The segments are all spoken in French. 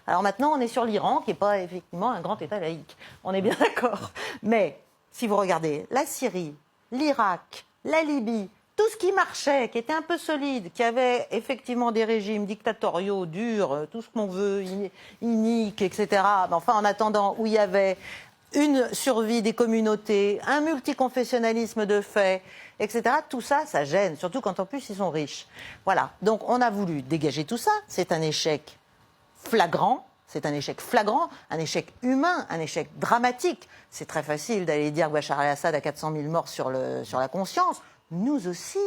Alors maintenant, on est sur l'Iran, qui n'est pas effectivement un grand État laïque. On est bien d'accord. Mais si vous regardez la Syrie, l'Irak, la Libye, tout ce qui marchait, qui était un peu solide, qui avait effectivement des régimes dictatoriaux, durs, tout ce qu'on veut, iniques, etc. Mais enfin, en attendant, où il y avait une survie des communautés, un multiconfessionnalisme de fait, etc. Tout ça, ça gêne, surtout quand en plus ils sont riches. Voilà. Donc on a voulu dégager tout ça. C'est un échec flagrant. C'est un échec flagrant, un échec humain, un échec dramatique. C'est très facile d'aller dire que Bachar el-Assad a 400 000 morts sur la conscience. Nous aussi,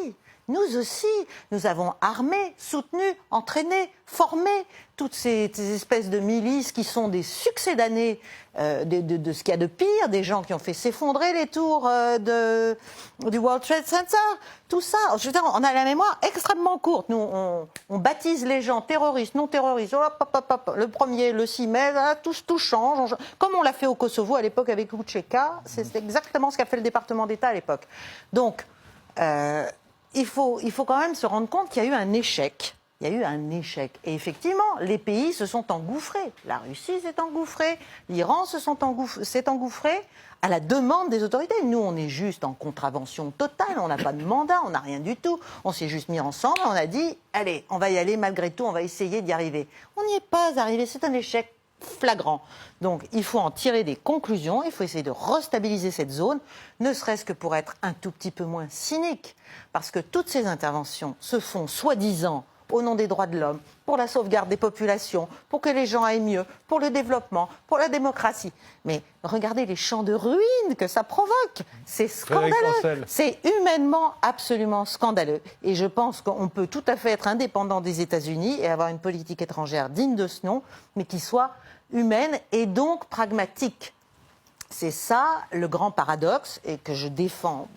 nous avons armé, soutenu, entraîné, formé toutes ces espèces de milices qui sont des succédanés de ce qu'il y a de pire, des gens qui ont fait s'effondrer les tours du World Trade Center. Tout ça, je veux dire, on a la mémoire extrêmement courte. Nous, on baptise les gens terroristes, non terroristes. Hop, hop, hop, le 1er, le 6 mai, là, tout change. Comme on l'a fait au Kosovo à l'époque avec Vučića, c'est exactement ce qu'a fait le département d'État à l'époque. Donc, il faut quand même se rendre compte qu'il y a eu un échec. Il y a eu un échec. Et effectivement, les pays se sont engouffrés. La Russie s'est engouffrée, l'Iran s'est engouffré à la demande des autorités. Nous, on est juste en contravention totale, on n'a pas de mandat, on n'a rien du tout. On s'est juste mis ensemble, on a dit, allez, on va y aller malgré tout, on va essayer d'y arriver. On n'y est pas arrivé, c'est un échec flagrant. Donc, il faut en tirer des conclusions, il faut essayer de restabiliser cette zone, ne serait-ce que pour être un tout petit peu moins cynique. Parce que toutes ces interventions se font soi-disant au nom des droits de l'homme, pour la sauvegarde des populations, pour que les gens aillent mieux, pour le développement, pour la démocratie. Mais regardez les champs de ruines que ça provoque. C'est scandaleux. C'est humainement absolument scandaleux. Et je pense qu'on peut tout à fait être indépendant des États-Unis et avoir une politique étrangère digne de ce nom, mais qui soit humaine et donc pragmatique. C'est ça le grand paradoxe et que je défends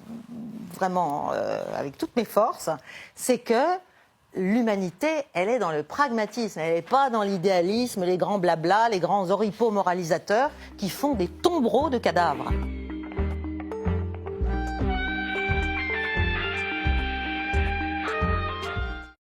vraiment avec toutes mes forces, c'est que l'humanité, elle est dans le pragmatisme, elle n'est pas dans l'idéalisme, les grands blablas, les grands oripeaux moralisateurs qui font des tombereaux de cadavres.